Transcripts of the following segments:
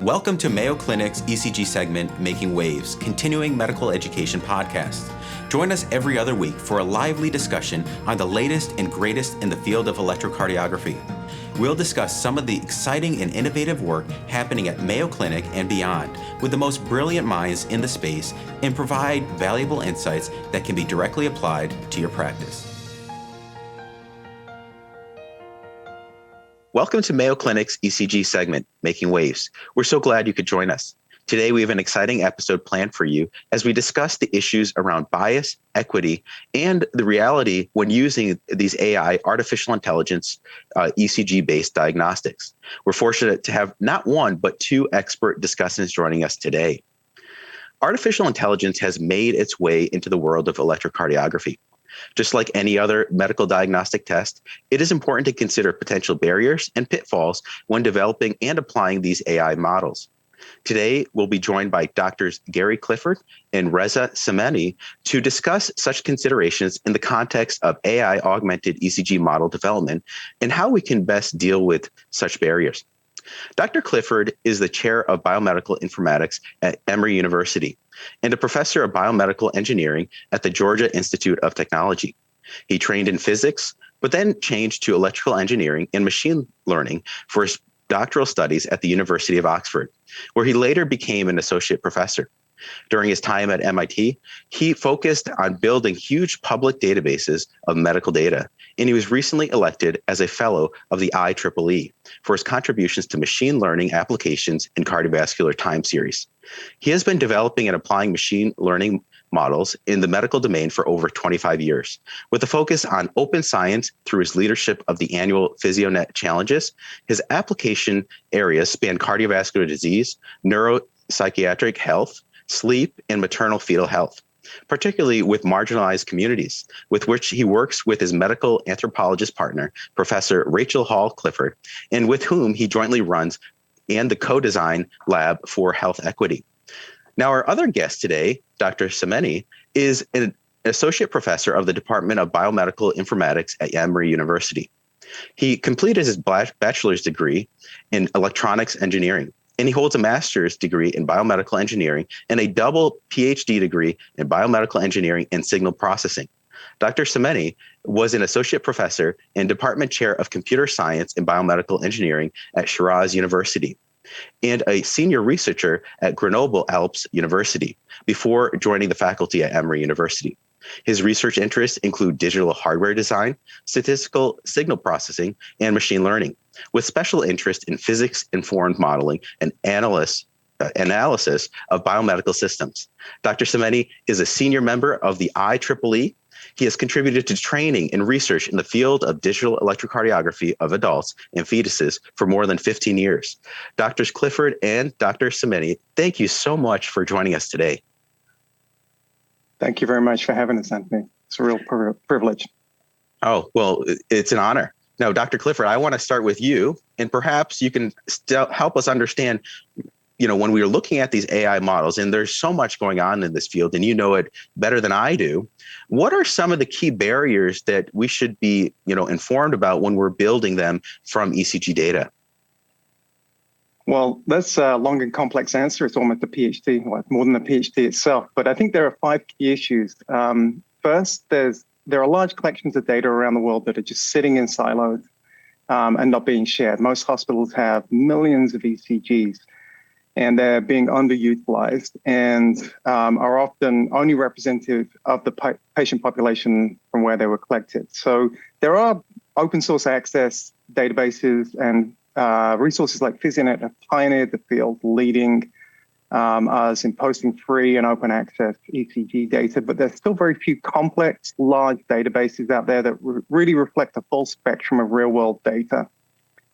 Welcome to Mayo Clinic's ECG segment, Making Waves, continuing medical education podcast. Join us every other week for a lively discussion on the latest and greatest in the field of electrocardiography. We'll discuss some of the exciting and innovative work happening at Mayo Clinic and beyond with the most brilliant minds in the space and provide valuable insights that can be directly applied to your practice. Welcome to Mayo Clinic's ECG segment, Making Waves. We're so glad you could join us. Today, we have an exciting episode planned for you as we discuss the issues around bias, equity, and the reality when using these AI, artificial intelligence, ECG-based diagnostics. We're fortunate to have not one, but two expert discussants joining us today. Artificial intelligence has made its way into the world of electrocardiography. Just like any other medical diagnostic test, it is important to consider potential barriers and pitfalls when developing and applying these AI models. Today, we'll be joined by Drs. Gary Clifford and Reza Sameni to discuss such considerations in the context of AI-augmented ECG model development and how we can best deal with such barriers. Dr. Clifford is the chair of biomedical informatics at Emory University and a professor of biomedical engineering at the Georgia Institute of Technology. He trained in physics, but then changed to electrical engineering and machine learning for his doctoral studies at the University of Oxford, where he later became an associate professor. During his time at MIT, he focused on building huge public databases of medical data, and he was recently elected as a fellow of the IEEE for his contributions to machine learning applications in cardiovascular time series. He has been developing and applying machine learning models in the medical domain for over 25 years, with a focus on open science through his leadership of the annual PhysioNet challenges. His application areas span cardiovascular disease, neuropsychiatric health, sleep, and maternal fetal health, particularly with marginalized communities, with which he works with his medical anthropologist partner, Professor Rachel Hall Clifford, and with whom he jointly runs and the co-design lab for health equity. Now, our other guest today, Dr. Sameni, is an associate professor of the Department of Biomedical Informatics at Emory University. He completed his bachelor's degree in electronics engineering, and he holds a master's degree in biomedical engineering and a double PhD degree in biomedical engineering and signal processing. Dr. Sameni was an associate professor and department chair of computer science and biomedical engineering at Shiraz University and a senior researcher at Grenoble Alpes University before joining the faculty at Emory University. His research interests include digital hardware design, statistical signal processing, and machine learning, with special interest in physics-informed modeling and analysis of biomedical systems. Dr. Sameni is a senior member of the IEEE. He has contributed to training and research in the field of digital electrocardiography of adults and fetuses for more than 15 years. Drs. Clifford and Dr. Sameni, thank you so much for joining us today. Thank you very much for having us, Anthony. It's a real privilege. Oh, well, it's an honor. Now, Dr. Clifford, I want to start with you, and perhaps you can help us understand, when we are looking at these AI models, and there's so much going on in this field, and you know it better than I do, what are some of the key barriers that we should be, informed about when we're building them from ECG data? Well, that's a long and complex answer. It's almost a PhD, well, more than a PhD itself. But I think there are 5 key issues. First, there are large collections of data around the world that are just sitting in silos and not being shared. Most hospitals have millions of ECGs, and they're being underutilized and are often only representative of the patient population from where they were collected. So there are open source access databases and resources like PhysioNet have pioneered the field, leading us in posting free and open access ECG data, but there's still very few complex, large databases out there that really reflect a full spectrum of real-world data.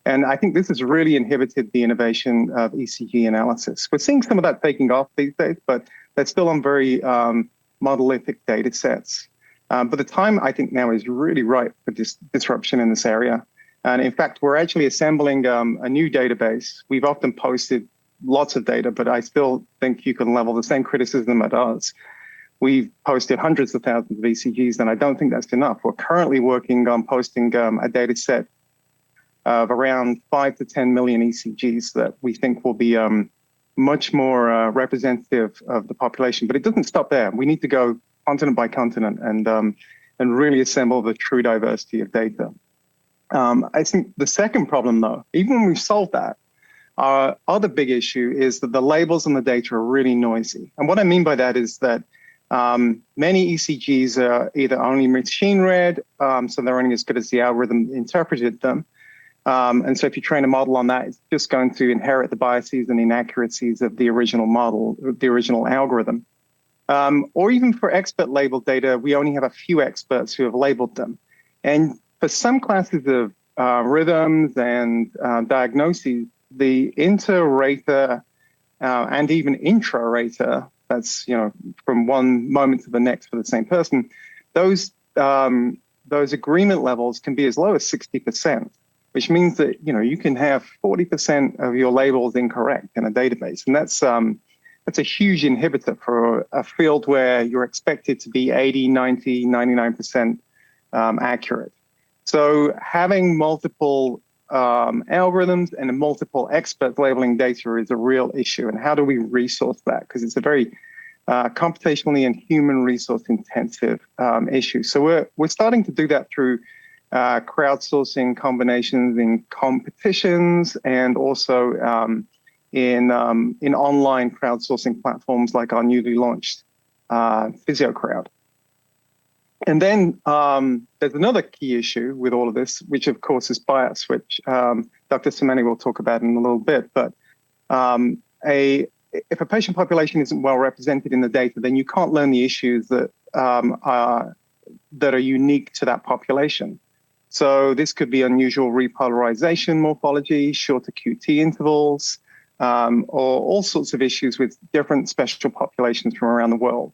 And I think this has really inhibited the innovation of ECG analysis. We're seeing some of that taking off these days, but they're still on very monolithic data sets. But the time, I think, now is really ripe for disruption in this area. And in fact, we're actually assembling a new database. We've often posted lots of data, but I still think you can level the same criticism at us. We've posted hundreds of thousands of ECGs, and I don't think that's enough. We're currently working on posting a data set of around 5 to 10 million ECGs that we think will be much more representative of the population. But it doesn't stop there. We need to go continent by continent and really assemble the true diversity of data. I think the second problem, though, even when we've solved that, our other big issue is that the labels on the data are really noisy. And what I mean by that is that many ECGs are either only machine read, so they're only as good as the algorithm interpreted them. And so if you train a model on that, it's just going to inherit the biases and inaccuracies of the original model, the original algorithm. Or even for expert labeled data, we only have a few experts who have labeled them. And for some classes of rhythms and diagnoses, the inter-rater and even intra-rater, that's from one moment to the next for the same person, those agreement levels can be as low as 60%, which means that you can have 40% of your labels incorrect in a database, and that's a huge inhibitor for a field where you're expected to be 80, 90, 99% accurate. So having multiple algorithms and multiple experts labeling data is a real issue. And how do we resource that? Because it's a very computationally and human resource intensive issue. So we're starting to do that through crowdsourcing combinations in competitions and also in online crowdsourcing platforms like our newly launched PhysioCrowd. And then there's another key issue with all of this, which of course is bias, which Dr. Semeni will talk about in a little bit. But if a patient population isn't well represented in the data, then you can't learn the issues that are unique to that population. So this could be unusual repolarization morphology, shorter QT intervals, or all sorts of issues with different special populations from around the world.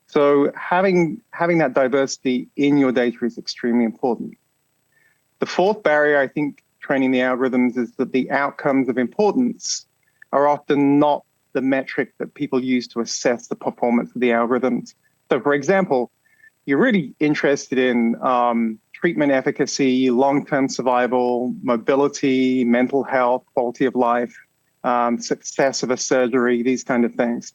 So having that diversity in your data is extremely important. The fourth barrier, I think, training the algorithms is that the outcomes of importance are often not the metric that people use to assess the performance of the algorithms. So for example, you're really interested in treatment efficacy, long-term survival, mobility, mental health, quality of life, success of a surgery, these kind of things.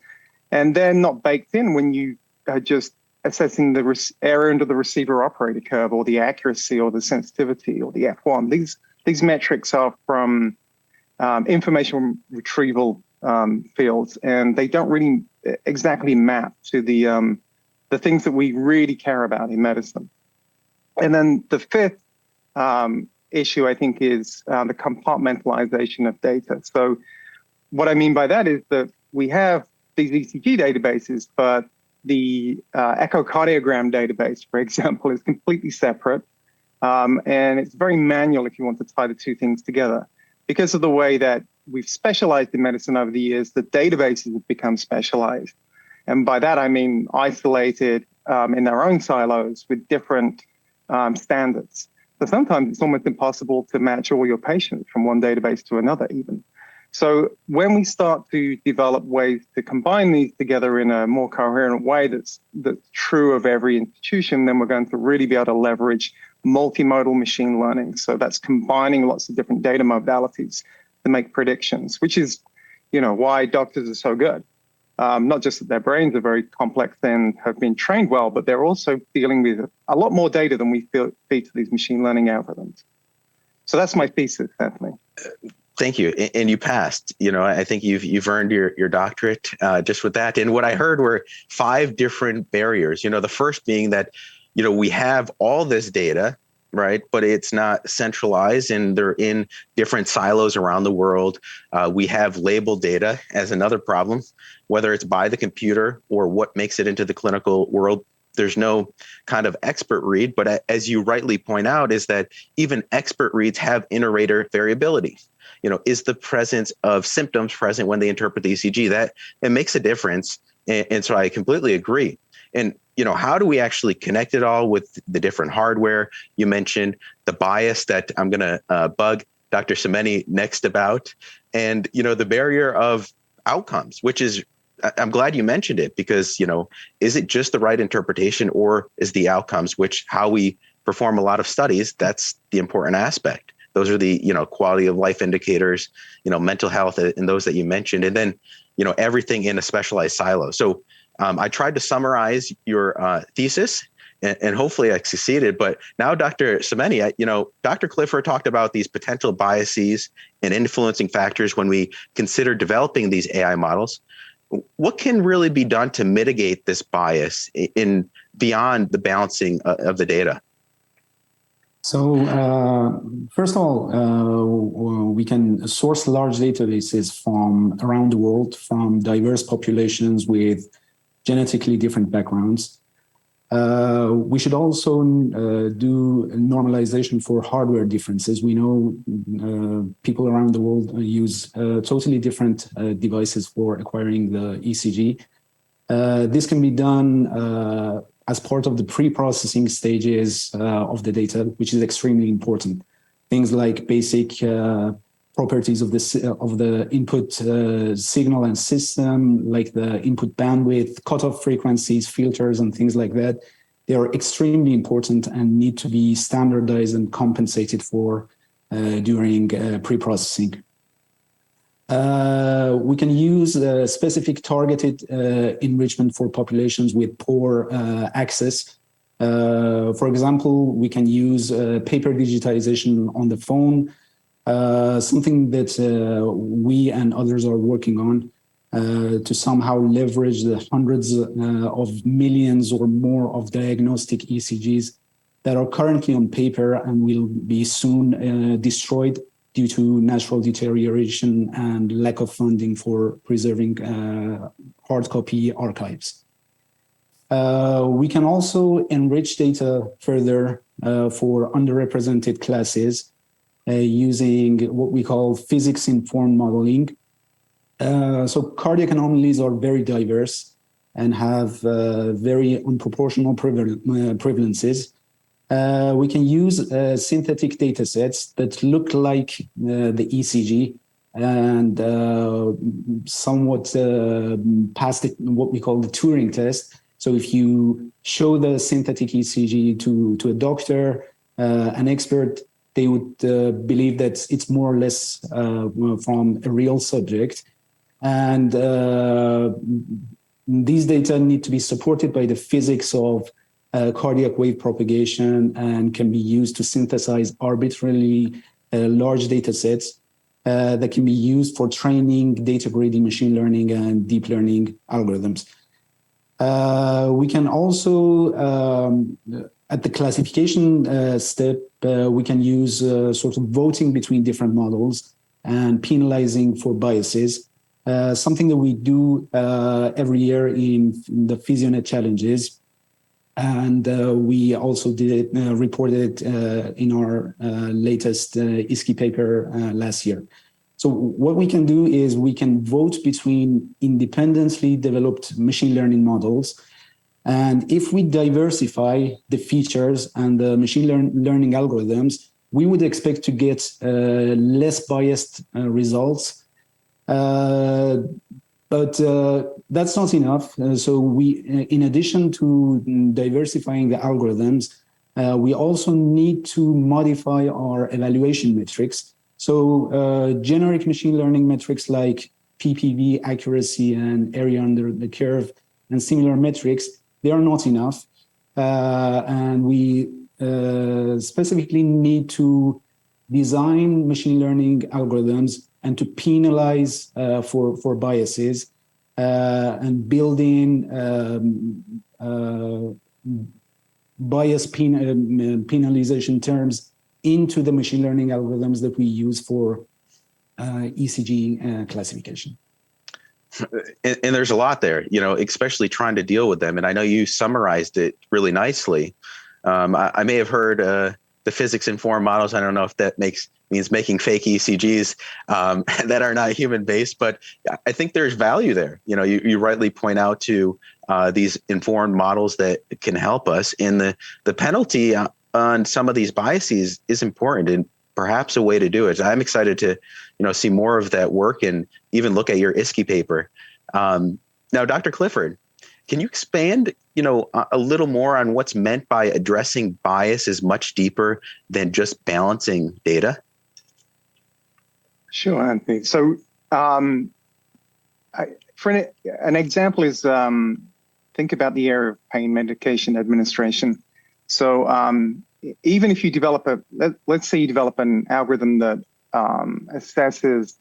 And they're not baked in when you are just assessing the area under the receiver operator curve or the accuracy or the sensitivity or the F1. These metrics are from information retrieval fields, and they don't really exactly map to the things that we really care about in medicine. And then the fifth issue, I think, is the compartmentalization of data. So what I mean by that is that we have these ECG databases, but the echocardiogram database, for example, is completely separate. And it's very manual if you want to tie the two things together. Because of the way that we've specialized in medicine over the years, the databases have become specialized. And by that, I mean isolated in their own silos with different standards. So sometimes it's almost impossible to match all your patients from one database to another even. So when we start to develop ways to combine these together in a more coherent way that's true of every institution, then we're going to really be able to leverage multimodal machine learning. So that's combining lots of different data modalities to make predictions, which is, why doctors are so good. Not just that their brains are very complex and have been trained well, but they're also dealing with a lot more data than we feed to these machine learning algorithms. So that's my thesis, Anthony. Thank you. And you passed. I think you've earned your doctorate just with that. And what I heard were 5 different barriers. The first being that, we have all this data, right? But it's not centralized and they're in different silos around the world. We have labeled data as another problem, whether it's by the computer or what makes it into the clinical world. There's no kind of expert read, but as you rightly point out, is that even expert reads have inter-rater variability. Is the presence of symptoms present when they interpret the ECG? That it makes a difference. And so I completely agree. And, how do we actually connect it all with the different hardware? You mentioned the bias that I'm going to bug Dr. Semeni next about, and, the barrier of outcomes, which is, I'm glad you mentioned it because, is it just the right interpretation or is the outcomes, which how we perform a lot of studies, that's the important aspect. Those are the, quality of life indicators, mental health, and those that you mentioned, and then, everything in a specialized silo. So I tried to summarize your thesis, and hopefully I succeeded. But now, Dr. Semeni, Dr. Clifford talked about these potential biases and influencing factors when we consider developing these AI models. What can really be done to mitigate this bias in beyond the balancing of the data? So first of all, we can source large databases from around the world, from diverse populations with genetically different backgrounds. We should also do normalization for hardware differences. We know people around the world use totally different devices for acquiring the ECG. This can be done as part of the pre-processing stages of the data, which is extremely important. Things like basic properties of the input signal and system, like the input bandwidth, cutoff frequencies, filters, and things like that. They are extremely important and need to be standardized and compensated for during pre-processing. We can use specific targeted enrichment for populations with poor access. For example, we can use paper digitization on the phone, something that we and others are working on to somehow leverage the hundreds of millions or more of diagnostic ECGs that are currently on paper and will be soon destroyed due to natural deterioration and lack of funding for preserving hard copy archives. We can also enrich data further for underrepresented classes using what we call physics-informed modeling. So cardiac anomalies are very diverse and have very unproportional prevalences. We can use synthetic data sets that look like the ECG and somewhat pass what we call the Turing test. So if you show the synthetic ECG to a doctor, an expert, they would believe that it's more or less from a real subject. And these data need to be supported by the physics of cardiac wave propagation and can be used to synthesize arbitrarily large data sets that can be used for training, data grading, machine learning, and deep learning algorithms. We can also, at the classification step, we can use sort of voting between different models and penalizing for biases, something that we do every year in the PhysioNet challenges. And we also reported in our latest ISKI paper last year. So what we can do is we can vote between independently developed machine learning models. And if we diversify the features and the machine learning algorithms, we would expect to get less biased results. But that's not enough. So we, in addition to diversifying the algorithms, we also need to modify our evaluation metrics. So generic machine learning metrics like PPV accuracy and area under the curve and similar metrics, they are not enough. And we specifically need to design machine learning algorithms and to penalize for biases and build in bias penalization terms into the machine learning algorithms that we use for ECG classification. And there's a lot there, especially trying to deal with them. And I know you summarized it really nicely. I may have heard the physics-informed models. I don't know if that means making fake ECGs that are not human-based, but I think there's value there. You rightly point out to these informed models that can help us. And the penalty on some of these biases is important and perhaps a way to do it. I'm excited to see more of that work and even look at your ISKI paper. Now, Dr. Clifford, can you expand a little more on what's meant by addressing bias is much deeper than just balancing data? Sure, Anthony. So for an example is think about the area of pain medication administration. So even if you develop let's say you develop an algorithm that assesses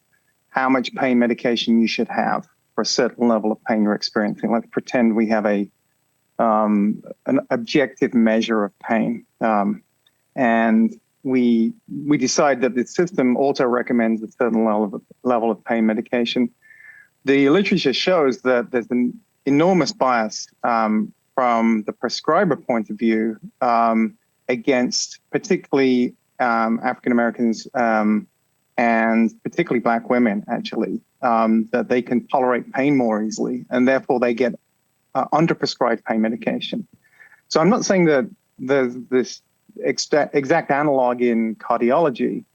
how much pain medication you should have for a certain level of pain you're experiencing. Let's pretend we have an objective measure of pain, and we decide that the system auto recommends a certain level of pain medication. The literature shows that there's an enormous bias from the prescriber point of view against particularly African Americans and particularly Black women, actually, that they can tolerate pain more easily, and therefore they get underprescribed pain medication. So I'm not saying that there's this exact analog in cardiology,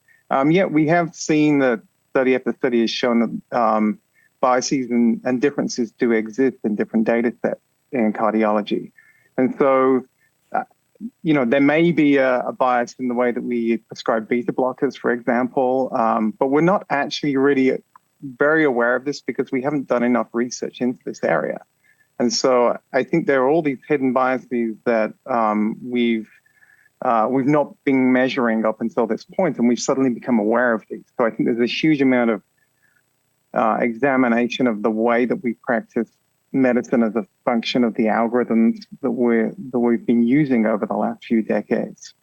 yet we have seen that study after study has shown that biases and differences do exist in different data sets in cardiology. And so, there may be a bias in the way that we prescribe beta blockers, for example, but we're not actually really very aware of this because we haven't done enough research into this area. And so I think there are all these hidden biases that we've not been measuring up until this point, and we've suddenly become aware of these. So I think there's a huge amount of examination of the way that we practice medicine as a function of the algorithms that we've been using over the last few decades.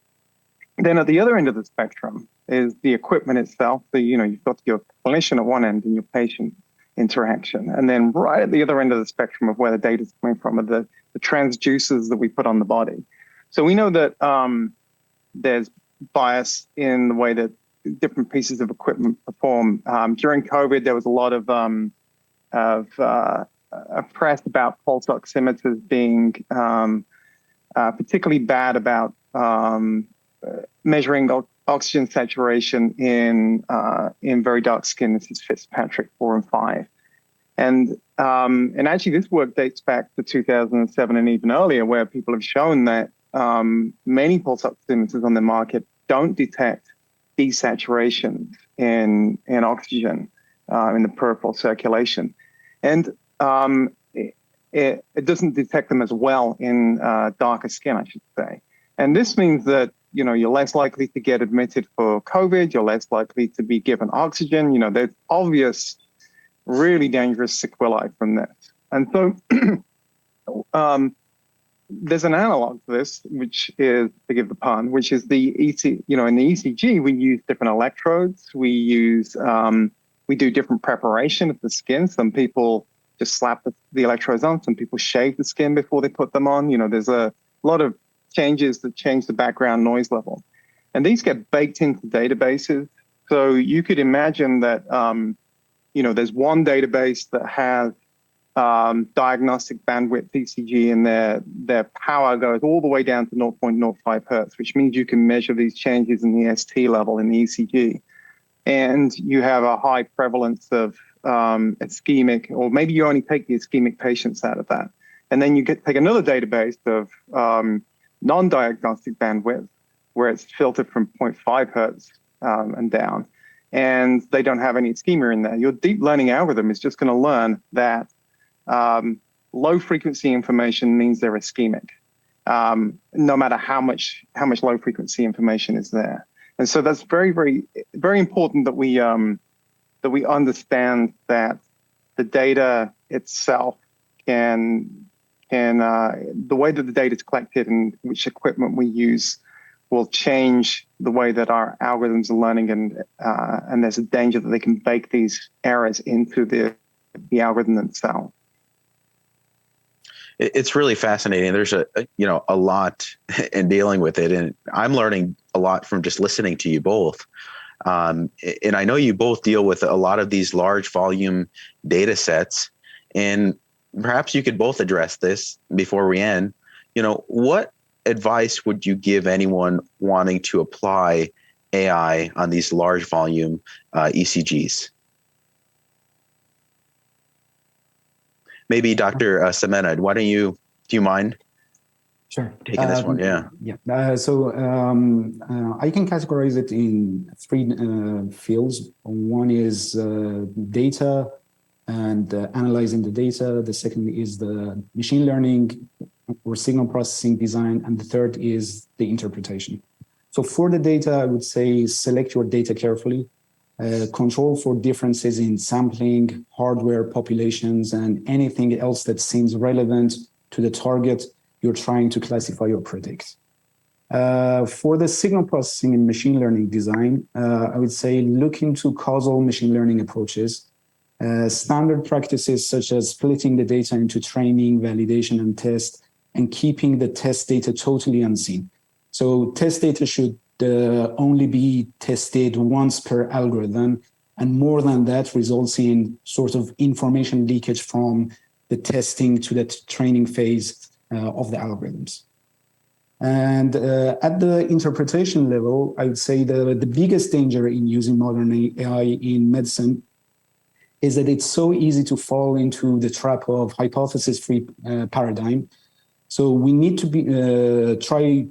Then at the other end of the spectrum is the equipment itself. So, you've got your clinician at one end and your patient interaction. And then right at the other end of the spectrum of where the data is coming from are the transducers that we put on the body. So we know that there's bias in the way that different pieces of equipment perform. During COVID, there was a lot of press about pulse oximeters being particularly bad about measuring oxygen saturation in very dark skin. This is Fitzpatrick 4 and 5. And actually this work dates back to 2007 and even earlier, where people have shown that many pulse oximeters on the market don't detect desaturation in oxygen in the peripheral circulation. And it doesn't detect them as well in darker skin, I should say. And this means that, you're less likely to get admitted for COVID, you're less likely to be given oxygen. There's obvious, really dangerous sequelae from this. And so there's an analog to this, which is, forgive the pun, which is the in the ECG, we use different electrodes. We do different preparation of the skin. Some people just slap the electrodes on. Some people shave the skin before they put them on. There's a lot of changes that change the background noise level. And these get baked into databases. So you could imagine that, there's one database that has diagnostic bandwidth ECG, and their power goes all the way down to 0.05 hertz, which means you can measure these changes in the ST level in the ECG. And you have a high prevalence of ischemic, or maybe you only take the ischemic patients out of that. And then you take another database of non-diagnostic bandwidth, where it's filtered from 0.5 hertz and down, and they don't have any ischemia in there. Your deep learning algorithm is just going to learn that low frequency information means they're ischemic, no matter how much low frequency information is there. And so that's very, very, very important that we understand that the data itself the way that the data is collected and which equipment we use will change the way that our algorithms are learning, and there's a danger that they can bake these errors into the algorithm itself. It's really fascinating. There's a lot in dealing with it, and I'm learning a lot from just listening to you both. And I know you both deal with a lot of these large volume data sets, and perhaps you could both address this before we end. What advice would you give anyone wanting to apply AI on these large volume ECGs? Maybe Dr. Semena, do you mind? Sure. taking this one. Yeah. I can categorize it in three fields. One is data and analyzing the data. The second is the machine learning or signal processing design. And the third is the interpretation. So for the data, I would say select your data carefully, control for differences in sampling, hardware, populations, and anything else that seems relevant to the target you're trying to classify or predict. For the signal processing and machine learning design, I would say look into causal machine learning approaches. Standard practices such as splitting the data into training, validation, and test, and keeping the test data totally unseen. So test data should only be tested once per algorithm, and more than that results in sort of information leakage from the testing to the training phase of the algorithms. And at the interpretation level, I would say the biggest danger in using modern AI in medicine is that it's so easy to fall into the trap of hypothesis-free paradigm. So we need to try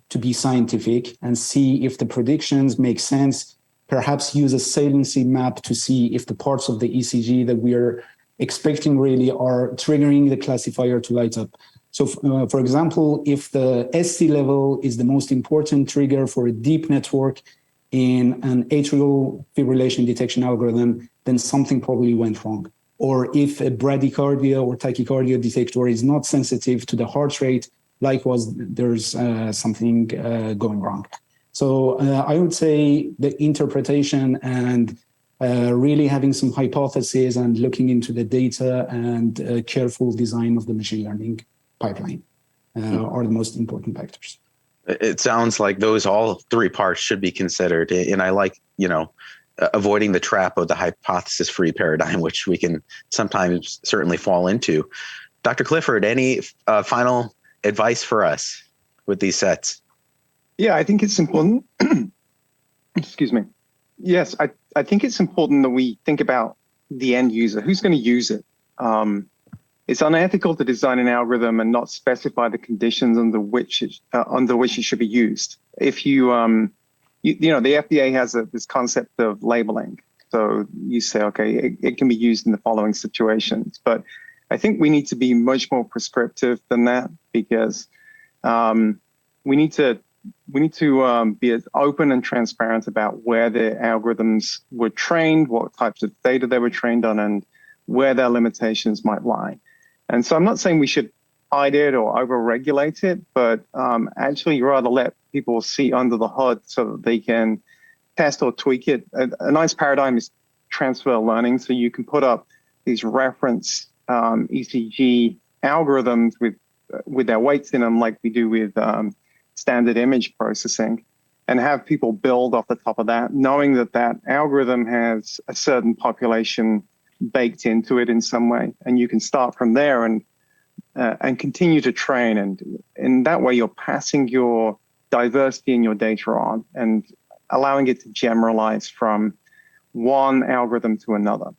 to be scientific and see if the predictions make sense, perhaps use a saliency map to see if the parts of the ECG that we are expecting really are triggering the classifier to light up. So for example, if the ST level is the most important trigger for a deep network in an atrial fibrillation detection algorithm, then something probably went wrong. Or if a bradycardia or tachycardia detector is not sensitive to the heart rate, likewise, there's something going wrong. So I would say the interpretation and really having some hypotheses and looking into the data and careful design of the machine learning pipeline are the most important factors. It sounds like those all three parts should be considered. And I like, avoiding the trap of the hypothesis-free paradigm, which we can sometimes certainly fall into. Dr. Clifford, any final advice for us with these sets? Yeah, I think it's important. Excuse me. Yes, I think it's important that we think about the end user. Who's going to use it? It's unethical to design an algorithm and not specify the conditions under which it should be used. If the FDA has this concept of labeling. So you say, okay, it can be used in the following situations. But I think we need to be much more prescriptive than that, because we need to be as open and transparent about where the algorithms were trained, what types of data they were trained on, and where their limitations might lie. And so I'm not saying we should hide it or over-regulate it, but actually rather let people see under the hood so that they can test or tweak it. A nice paradigm is transfer learning. So you can put up these reference ECG algorithms with their weights in them, like we do with standard image processing, and have people build off the top of that, knowing that that algorithm has a certain population baked into it in some way. And you can start from there and continue to train. And in that way, you're passing your diversity in your data on and allowing it to generalize from one algorithm to another.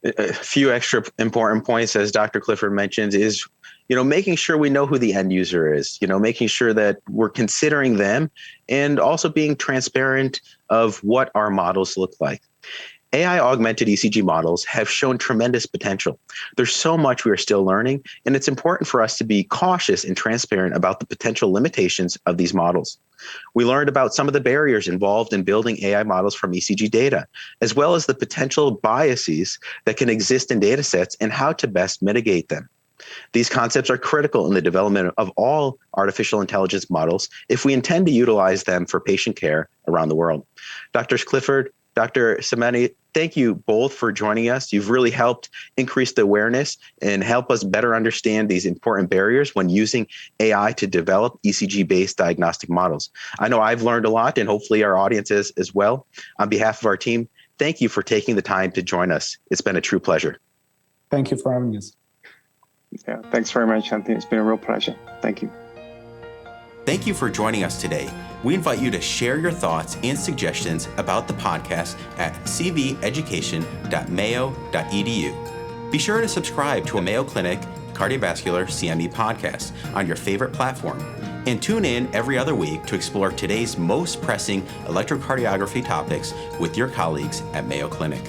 A few extra important points, as Dr. Clifford mentioned, is making sure we know who the end user is, making sure that we're considering them, and also being transparent of what our models look like. AI augmented ECG models have shown tremendous potential. There's so much we are still learning, and it's important for us to be cautious and transparent about the potential limitations of these models. We learned about some of the barriers involved in building AI models from ECG data, as well as the potential biases that can exist in data sets and how to best mitigate them. These concepts are critical in the development of all artificial intelligence models if we intend to utilize them for patient care around the world. Dr. Clifford, Dr. Samani, thank you both for joining us. You've really helped increase the awareness and help us better understand these important barriers when using AI to develop ECG-based diagnostic models. I know I've learned a lot, and hopefully our audience is as well. On behalf of our team, thank you for taking the time to join us. It's been a true pleasure. Thank you for having us. Yeah, thanks very much, Anthony. It's been a real pleasure. Thank you. Thank you for joining us today. We invite you to share your thoughts and suggestions about the podcast at cveducation.mayo.edu. Be sure to subscribe to a Mayo Clinic Cardiovascular CME podcast on your favorite platform. And tune in every other week to explore today's most pressing electrocardiography topics with your colleagues at Mayo Clinic.